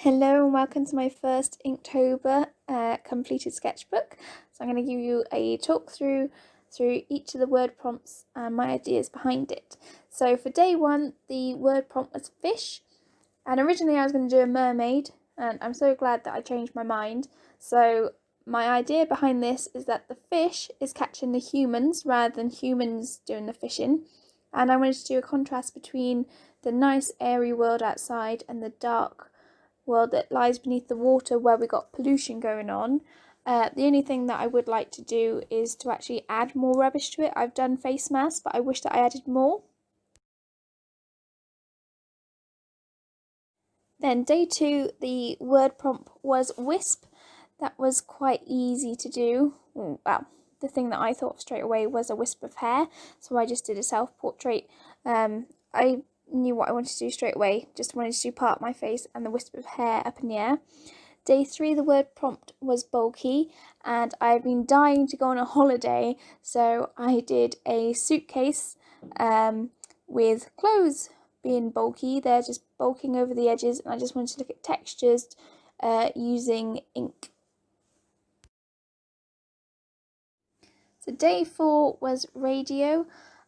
Hello and welcome to my first Inktober completed sketchbook. So I'm going to give you a talk through each of the word prompts and my ideas behind it. So for day one, the word prompt was fish, and originally I was going to do a mermaid, and I'm so glad that I changed my mind. So my idea behind this is that the fish is catching the humans rather than humans doing the fishing, and I wanted to do a contrast between the nice airy world outside and the dark world that lies beneath the water where we got pollution going on. The only thing that I would like to do is to actually add more rubbish to it. I've done face masks, but I wish that I added more. Then day two, the word prompt was wisp. That was quite easy to do. Well, the thing that I thought of straight away was a wisp of hair, so I just did a self-portrait. I knew what I wanted to do straight away, just wanted to do part of my face and the wisp of hair up in the air. Day three, the word prompt was bulky, and I've been dying to go on a holiday, so I did a suitcase with clothes being bulky. They're just bulking over the edges, and I just wanted to look at textures using ink. So day four was radio.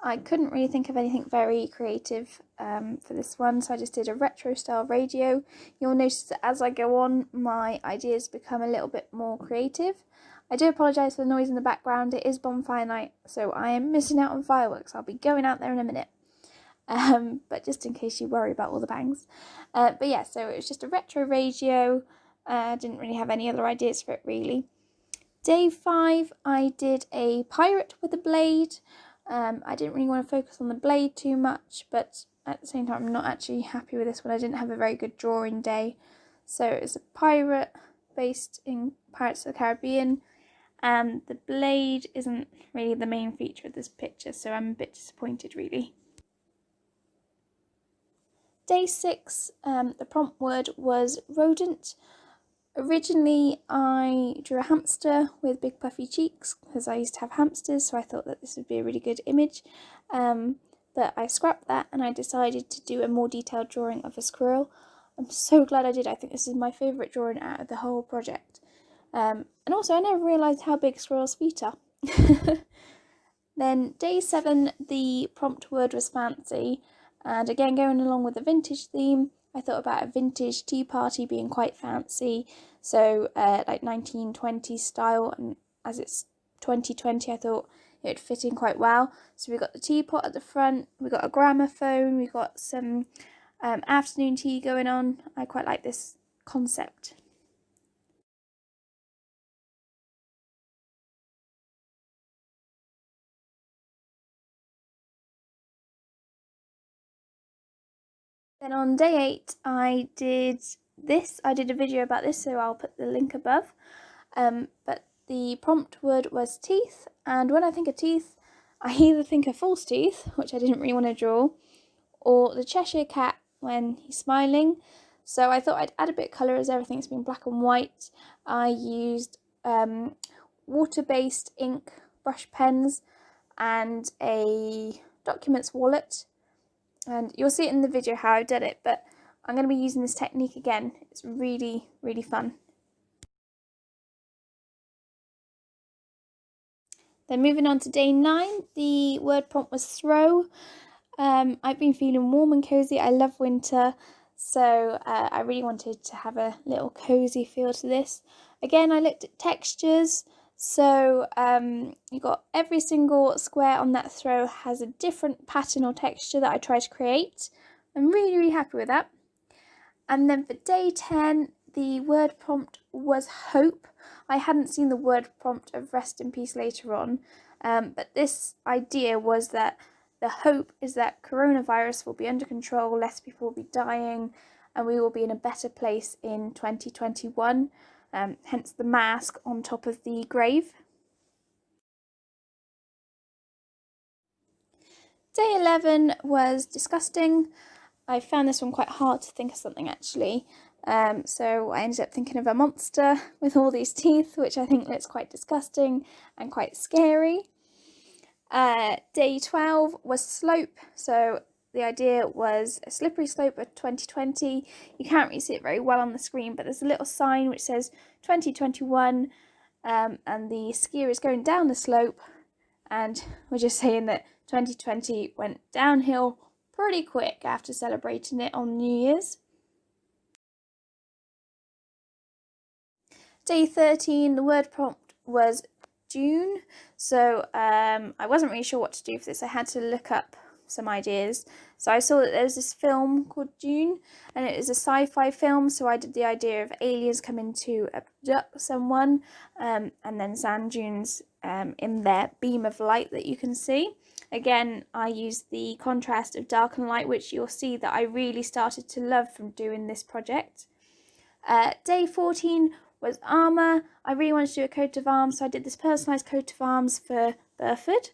I couldn't really think of anything very creative for this one, so I just did a retro style radio. You'll notice that as I go on, my ideas become a little bit more creative. I do apologise for the noise in the background. It is bonfire night, so I am missing out on fireworks. I'll be going out there in a minute. But just in case you worry about all the bangs. But yeah, so it was just a retro radio. I didn't really have any other ideas for it really. Day five, I did a pirate with a blade. I didn't really want to focus on the blade too much, but at the same time I'm not actually happy with this one. I didn't have a very good drawing day. So it was a pirate based in Pirates of the Caribbean, and the blade isn't really the main feature of this picture, so I'm a bit disappointed really. Day six, the prompt word was rodent. Originally, I drew a hamster with big puffy cheeks because I used to have hamsters, so I thought that this would be a really good image. But I scrapped that and I decided to do a more detailed drawing of a squirrel. I'm so glad I did. I think this is my favourite drawing out of the whole project. And also, I never realised how big squirrels' feet are. Then day seven, the prompt word was fancy. And again, going along with the vintage theme, I thought about a vintage tea party being quite fancy, so like 1920s style, and as it's 2020 I thought it would fit in quite well. So we got the teapot at the front, we got a gramophone, we got some afternoon tea going on. I quite like this concept. Then on day eight, I did this. I did a video about this, so I'll put the link above. But the prompt word was teeth, and when I think of teeth, I either think of false teeth, which I didn't really want to draw, or the Cheshire Cat when he's smiling. So I thought I'd add a bit of colour as everything's been black and white. I used water-based ink brush pens and a documents wallet. And you'll see it in the video how I've done it, but I'm going to be using this technique again. It's really, really fun. Then moving on to day 9, the word prompt was throw. I've been feeling warm and cosy. I love winter, so I really wanted to have a little cosy feel to this. Again, I looked at textures. So you got every single square on that throw has a different pattern or texture that I tried to create. I'm really, really happy with that. And then for day 10, the word prompt was hope. I hadn't seen the word prompt of rest in peace later on, but this idea was that the hope is that coronavirus will be under control, less people will be dying, and we will be in a better place in 2021. Hence the mask on top of the grave. Day 11 was disgusting. I found this one quite hard to think of something actually. So I ended up thinking of a monster with all these teeth, which I think looks quite disgusting and quite scary. Day 12 was slope. So the idea was a slippery slope of 2020. You can't really see it very well on the screen, but there's a little sign which says 2021, and the skier is going down the slope, and we're just saying that 2020 went downhill pretty quick after celebrating it on New Year's. Day 13, the word prompt was June, so I wasn't really sure what to do for this. I had to look up some ideas. So I saw that there was this film called June, and it is a sci-fi film, so I did the idea of aliens coming to abduct someone, and then sand dunes in their beam of light that you can see. Again, I used the contrast of dark and light, which you'll see that I really started to love from doing this project. Day 14 was armour. I really wanted to do a coat of arms, so I did this personalised coat of arms for Burford,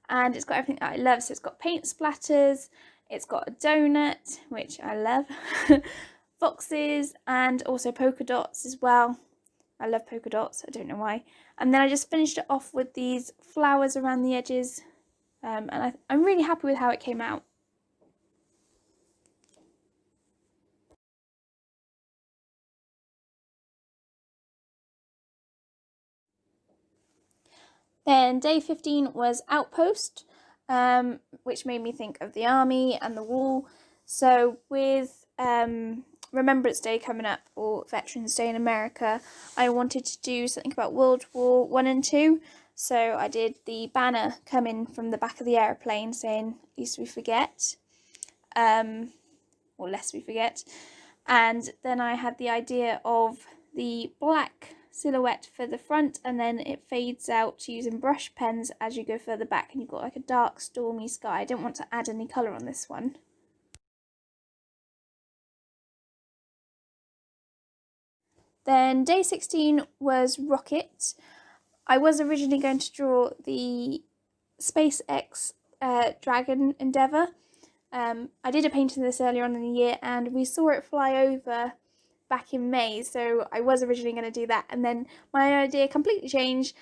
and it's got everything that I love. So it's got paint splatters, it's got a donut, which I love, foxes, and also polka dots as well. I love polka dots, I don't know why. And then I just finished it off with these flowers around the edges, and I'm really happy with how it came out. Then day 15 was Outpost, which made me think of the army and the wall. So with Remembrance Day coming up, or Veterans Day in America, I wanted to do something about World War I and II. So I did the banner coming from the back of the aeroplane saying, "Least we forget," or "Lest we forget." And then I had the idea of the black silhouette for the front, and then it fades out using brush pens as you go further back, and you've got like a dark stormy sky. I don't want to add any colour on this one. Then day 16 was Rocket. I was originally going to draw the SpaceX Dragon Endeavour. I did a painting of this earlier on in the year, and we saw it fly over back in May, so I was originally going to do that, and then my idea completely changed,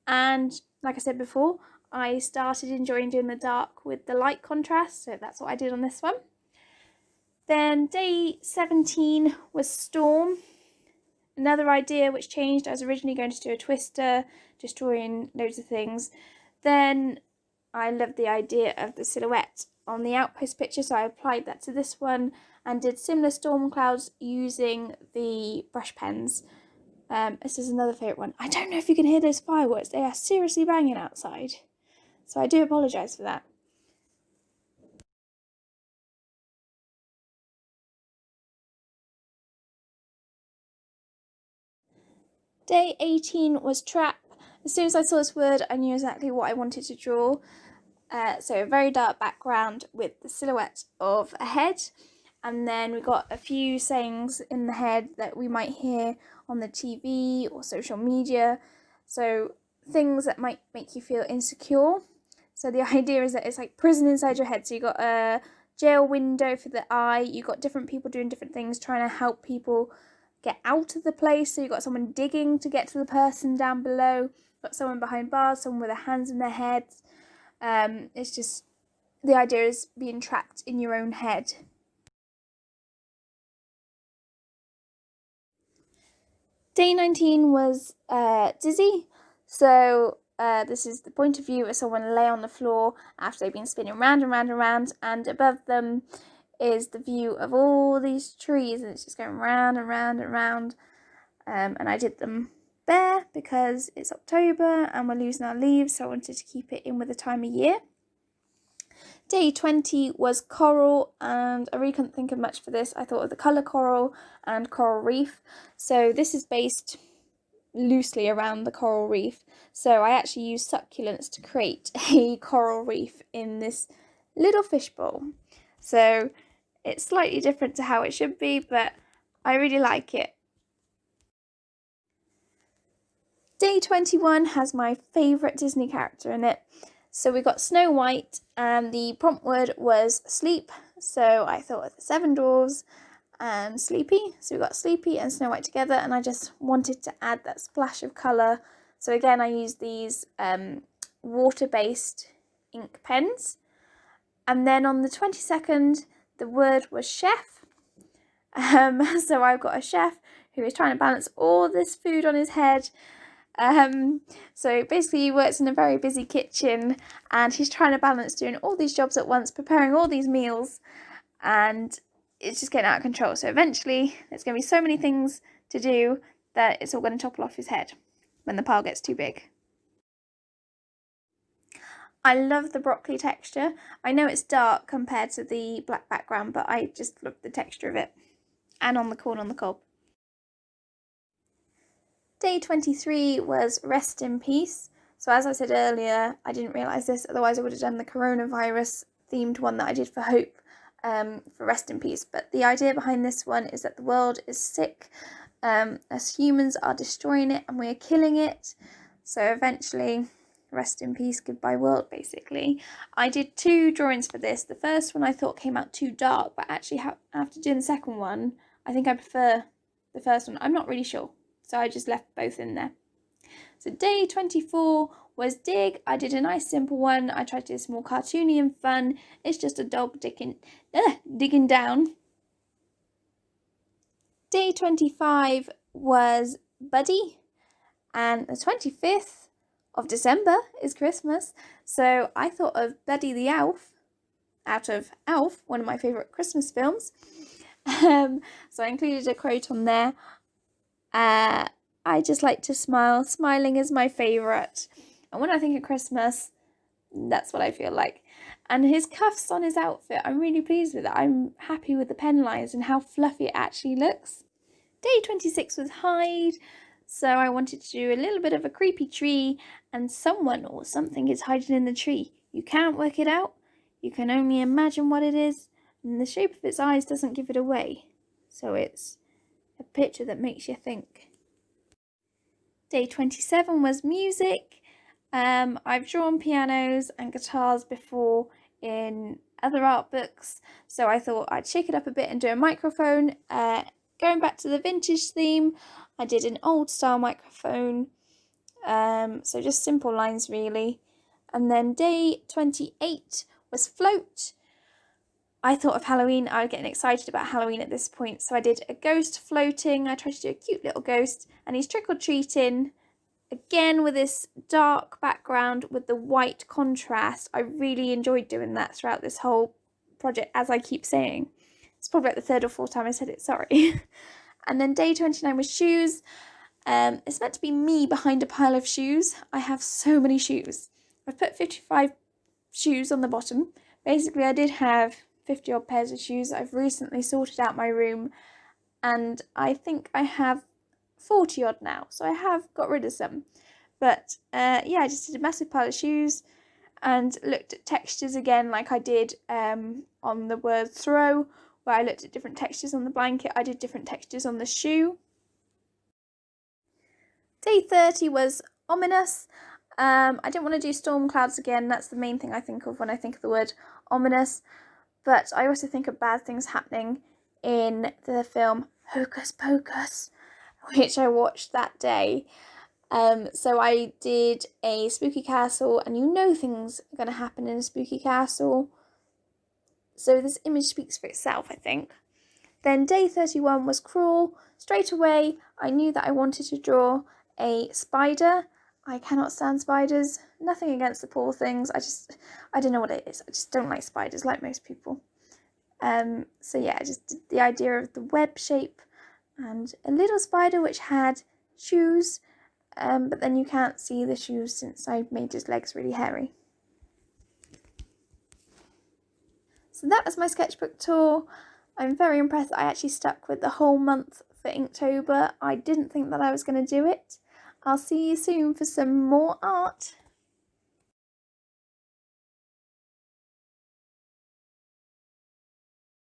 and like I said before, I started enjoying doing the dark with the light contrast, so that's what I did on this one. Then day 17 was Storm. Another idea which changed. I was originally going to do a twister, just drawing loads of things. Then I loved the idea of the silhouette on the Outpost picture, so I applied that to this one and did similar storm clouds using the brush pens. This is another favourite one. I don't know if you can hear those fireworks. They are seriously banging outside, so I do apologise for that. Day 18 was Trap. As soon as I saw this word, I knew exactly what I wanted to draw. So a very dark background with the silhouette of a head, and then we got a few sayings in the head that we might hear on the TV or social media, so things that might make you feel insecure. So the idea is that it's like prison inside your head, so you got a jail window for the eye, you got different people doing different things, trying to help people get out of the place. So you got someone digging to get to the person down below, got someone behind bars, someone with their hands in their heads. It's just, the idea is being trapped in your own head. Day 19 was Dizzy. So this is the point of view of someone lay on the floor after they've been spinning round and round and round, and above them is the view of all these trees, and it's just going round and round and round. And I did them bare because it's October and we're losing our leaves, so I wanted to keep it in with the time of year. Day 20 was Coral, and I really couldn't think of much for this. I thought of the colour coral and coral reef. So this is based loosely around the coral reef. So I actually used succulents to create a coral reef in this little fishbowl. So it's slightly different to how it should be, but I really like it. Day 21 has my favourite Disney character in it. So we got Snow White, and the prompt word was sleep. So I thought of the 7 dwarves and Sleepy. So we got Sleepy and Snow White together, and I just wanted to add that splash of colour. So again, I used these water-based ink pens. And then on the 22nd, the word was chef. So I've got a chef who is trying to balance all this food on his head. So basically he works in a very busy kitchen and he's trying to balance doing all these jobs at once, preparing all these meals, and it's just getting out of control. So eventually there's going to be so many things to do that it's all going to topple off his head when the pile gets too big. I love the broccoli texture. I know it's dark compared to the black background, but I just love the texture of it. And on the corn on the cob. Day 23 was Rest in Peace. So as I said earlier, I didn't realise this, otherwise I would have done the coronavirus themed one that I did for Hope, for Rest in Peace. But the idea behind this one is that the world is sick. Us humans are destroying it and we are killing it. So eventually, rest in peace, goodbye world, basically. I did 2 drawings for this. The first one I thought came out too dark, but actually after doing the second one, I think I prefer the first one. I'm not really sure, so I just left both in there. So day 24 was dig. I did a nice simple one. I tried to do this more cartoony and fun. It's just a dog digging down. Day 25 was Buddy, and the 25th of December is Christmas, so I thought of Buddy the Elf, out of Elf, one of my favourite Christmas films. So I included a quote on there. I just like to smile. Smiling is my favourite. And when I think of Christmas, that's what I feel like. And his cuffs on his outfit, I'm really pleased with it. I'm happy with the pen lines and how fluffy it actually looks. Day 26 was hide. So I wanted to do a little bit of a creepy tree, and someone or something is hiding in the tree. You can't work it out. You can only imagine what it is, and the shape of its eyes doesn't give it away. So it's a picture that makes you think. Day 27 was music. I've drawn pianos and guitars before in other art books, so I thought I'd shake it up a bit and do a microphone. Going back to the vintage theme, I did an old style microphone, so just simple lines really. And then day 28 was float. I thought of Halloween. I was getting excited about Halloween at this point, so I did a ghost floating. I tried to do a cute little ghost, and he's trick-or-treating, again with this dark background with the white contrast. I really enjoyed doing that throughout this whole project, as I keep saying. It's probably like the 3rd or 4th time I said it, sorry. And then day 29 was shoes. It's meant to be me behind a pile of shoes. I have so many shoes. I've put 55 shoes on the bottom. Basically, I did have 50 odd pairs of shoes. I've recently sorted out my room, and I think I have 40 odd now. So I have got rid of some. But yeah, I just did a massive pile of shoes and looked at textures again, like I did on the word throw, where I looked at different textures on the blanket. I did different textures on the shoe. Day 30 was ominous. I didn't want to do storm clouds again. That's the main thing I think of when I think of the word ominous. But I also think of bad things happening in the film Hocus Pocus, which I watched that day. So I did a spooky castle, and you know things are going to happen in a spooky castle. So this image speaks for itself, I think. Then day 31 was crawl. Straight away, I knew that I wanted to draw a spider. I cannot stand spiders. Nothing against the poor things. I don't know what it is. I just don't like spiders, like most people. So yeah, I just did the idea of the web shape and a little spider which had shoes, but then you can't see the shoes since I made his legs really hairy. So that was my sketchbook tour. I'm very impressed that I actually stuck with the whole month for Inktober. I didn't think that I was going to do it. I'll see you soon for some more art.